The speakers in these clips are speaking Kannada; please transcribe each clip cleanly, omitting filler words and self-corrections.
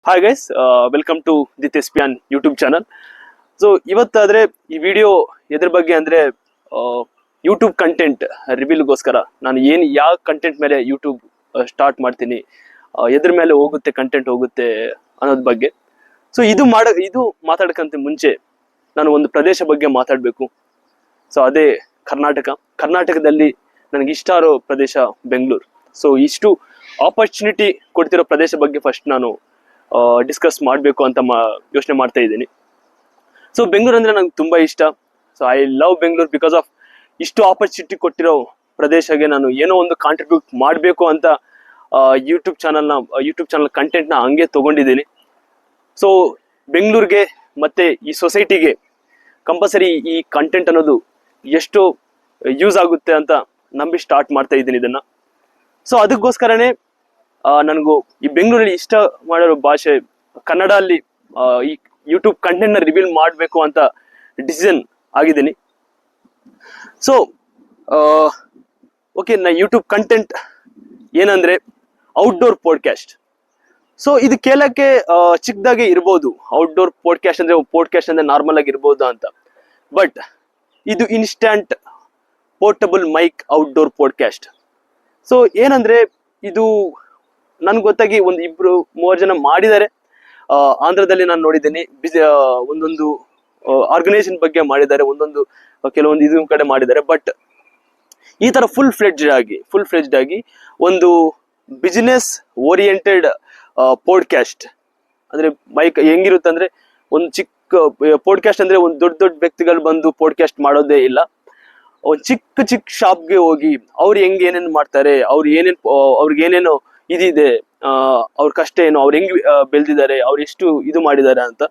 Hi guys, welcome to the Thespian YouTube channel. So ಇವತ್ತಾದ್ರೆ ಈ ವಿಡಿಯೋ ಎದ್ರ ಬಗ್ಗೆ ಅಂದ್ರೆ ಯೂಟ್ಯೂಬ್ ಕಂಟೆಂಟ್ ರಿವೀಲ್ಗೋಸ್ಕರ ನಾನು ಯಾವ ಕಂಟೆಂಟ್ ಮೇಲೆ ಯೂಟ್ಯೂಬ್ ಸ್ಟಾರ್ಟ್ ಮಾಡ್ತೀನಿ, ಎದ್ರ ಮೇಲೆ ಹೋಗುತ್ತೆ ಕಂಟೆಂಟ್ ಹೋಗುತ್ತೆ ಅನ್ನೋದ್ ಬಗ್ಗೆ. ಸೊ ಇದು ಮಾತಾಡಕ್ಕಂತ ಮುಂಚೆ ನಾನು ಒಂದು ಪ್ರದೇಶ ಬಗ್ಗೆ ಮಾತಾಡಬೇಕು. ಸೊ ಅದೇ ಕರ್ನಾಟಕದಲ್ಲಿ ನನಗೆ ಇಷ್ಟ ಇರೋ ಪ್ರದೇಶ ಬೆಂಗಳೂರು. ಸೊ ಇಷ್ಟು ಆಪರ್ಚುನಿಟಿ ಕೊಡ್ತಿರೋ ಪ್ರದೇಶ ಬಗ್ಗೆ ಫಸ್ಟ್ ನಾನು ಡಿಸ್ಕಸ್ ಮಾಡಬೇಕು ಅಂತ ಯೋಚನೆ ಮಾಡ್ತಾ ಇದ್ದೀನಿ. ಸೊ ಬೆಂಗಳೂರು ಅಂದ್ರೆ ನಂಗೆ ತುಂಬಾ ಇಷ್ಟ. So I love Bengaluru because of ಇಷ್ಟು ಆಪರ್ಚುನಿಟಿ ಕೊಟ್ಟಿರೋ ಪ್ರದೇಶಕ್ಕೆ ನಾನು ಏನೋ ಒಂದು ಕಾಂಟ್ರಿಬ್ಯೂಟ್ ಮಾಡಬೇಕು ಅಂತ ಯೂಟ್ಯೂಬ್ ಚಾನಲ್ ಕಂಟೆಂಟ್ನ ಹಂಗೆ ತಗೊಂಡಿದ್ದೀನಿ. ಸೊ ಬೆಂಗಳೂರಿಗೆ ಮತ್ತೆ ಈ ಸೊಸೈಟಿಗೆ ಕಂಪಲ್ಸರಿ ಈ ಕಂಟೆಂಟ್ ಅನ್ನೋದು ಎಷ್ಟು ಯೂಸ್ ಆಗುತ್ತೆ ಅಂತ ನಂಬಿ ಸ್ಟಾರ್ಟ್ ಮಾಡ್ತಾ ಇದ್ದೀನಿ ಇದನ್ನ. ಸೊ ಅದಕ್ಕೋಸ್ಕರನೇ ನನಗೂ ಈ ಬೆಂಗಳೂರಲ್ಲಿ ಇಷ್ಟ ಮಾಡಿರೋ ಭಾಷೆ ಕನ್ನಡ ಅಲ್ಲಿ ಈ ಯೂಟ್ಯೂಬ್ ಕಂಟೆಂಟ್ ನ ರಿವೀಲ್ ಮಾಡಬೇಕು ಅಂತ ಡಿಸಿಷನ್ ಆಗಿದ್ದೀನಿ. ಸೊ ಓಕೆ, ನಾ ಯೂಟ್ಯೂಬ್ ಕಂಟೆಂಟ್ ಏನಂದ್ರೆ ಔಟ್ಡೋರ್ ಪಾಡ್ಕಾಸ್ಟ್. ಸೊ ಇದು ಕೇಳಕ್ಕೆ ಚಿಕ್ಕದಾಗೆ ಇರ್ಬೋದು, ಔಟ್ಡೋರ್ ಪಾಡ್ಕಾಸ್ಟ್ ಅಂದ್ರೆ ನಾರ್ಮಲ್ ಆಗಿ ಇರ್ಬೋದು ಅಂತ. ಬಟ್ ಇದು instant portable mic outdoor podcast. So ಏನಂದ್ರೆ ಇದು ನನ್ಗೆ ಗೊತ್ತಾಗಿ ಒಂದು 2-3 ಜನ ಮಾಡಿದ್ದಾರೆ. ಆಂಧ್ರದಲ್ಲಿ ನಾನು ನೋಡಿದ್ದೀನಿ, ಒಂದೊಂದು ಆರ್ಗನೈಸೇಷನ್ ಬಗ್ಗೆ ಮಾಡಿದ್ದಾರೆ, ಕೆಲವೊಂದು ಇದ್ರ ಕಡೆ ಮಾಡಿದ್ದಾರೆ. ಬಟ್ ಈ ತರ ಫುಲ್ ಫ್ಲೆಡ್ಜ್ಡ್ ಆಗಿ ಒಂದು ಬಿಸಿನೆಸ್ ಓರಿಯೆಂಟೆಡ್ ಪಾಡ್ಕಾಸ್ಟ್ ಅಂದ್ರೆ ಮೈಕ್ ಹೆಂಗಿರುತ್ತೆ ಅಂದ್ರೆ, ಒಂದು ಚಿಕ್ಕ ಪಾಡ್ಕಾಸ್ಟ್ ಅಂದ್ರೆ ಒಂದು ದೊಡ್ಡ ವ್ಯಕ್ತಿಗಳು ಬಂದು ಪಾಡ್ಕಾಸ್ಟ್ ಮಾಡೋದೇ ಇಲ್ಲ. ಒಂದು ಚಿಕ್ಕ ಶಾಪ್ಗೆ ಹೋಗಿ ಅವ್ರು ಏನೇನ್ ಮಾಡ್ತಾರೆ, ಅವ್ರಿಗೆ ಏನೇನೋ ಇದಿದೆ, ಅವ್ರ ಕಷ್ಟ ಏನು, ಅವ್ರು ಹೆಂಗ್ ಬೆಳೆದಿದ್ದಾರೆ, ಅವ್ರು ಎಷ್ಟು ಇದು ಮಾಡಿದ್ದಾರೆ ಅಂತ.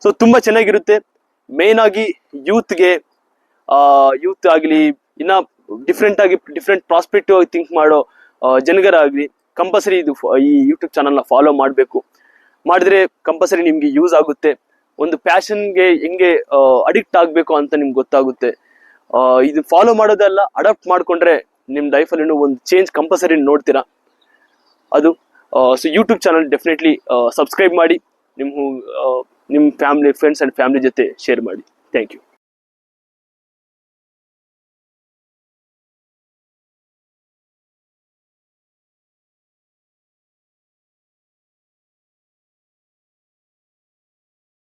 ಸೊ ತುಂಬಾ ಚೆನ್ನಾಗಿರುತ್ತೆ. ಮೇನ್ ಆಗಿ ಯೂತ್ ಆಗ್ಲಿ, ಇನ್ನ ಡಿಫ್ರೆಂಟ್ ಪ್ರಾಸ್ಪೆಕ್ಟಿವ್ ಆಗಿ ಥಿಂಕ್ ಮಾಡೋ ಜನಗರಾಗ್ಲಿ ಕಂಪಲ್ಸರಿ ಈ ಯೂಟ್ಯೂಬ್ ಚಾನಲ್ನ ಫಾಲೋ ಮಾಡಬೇಕು. ಮಾಡಿದ್ರೆ ಕಂಪಲ್ಸರಿ ನಿಮ್ಗೆ ಯೂಸ್ ಆಗುತ್ತೆ. ಒಂದು ಪ್ಯಾಷನ್ಗೆ ಹೆಂಗೆ ಅಡಿಕ್ಟ್ ಆಗ್ಬೇಕು ಅಂತ ನಿಮ್ಗೆ ಗೊತ್ತಾಗುತ್ತೆ. ಇದು ಫಾಲೋ ಮಾಡೋದೆಲ್ಲ ಅಡಾಪ್ಟ್ ಮಾಡ್ಕೊಂಡ್ರೆ ನಿಮ್ ಲೈಫಲ್ಲಿ ಒಂದು ಚೇಂಜ್ ಕಂಪಲ್ಸರಿ ನೋಡ್ತೀರಾ. ಅದು so YouTube channel definitely subscribe ಮಾಡಿ, ನಿಮ್ಮ ಫ್ಯಾಮಿಲಿ, ಫ್ರೆಂಡ್ಸ್ ಅಂಡ್ ಫ್ಯಾಮಿಲಿ ಜೊತೆ ಶೇರ್ ಮಾಡಿ. Thank you.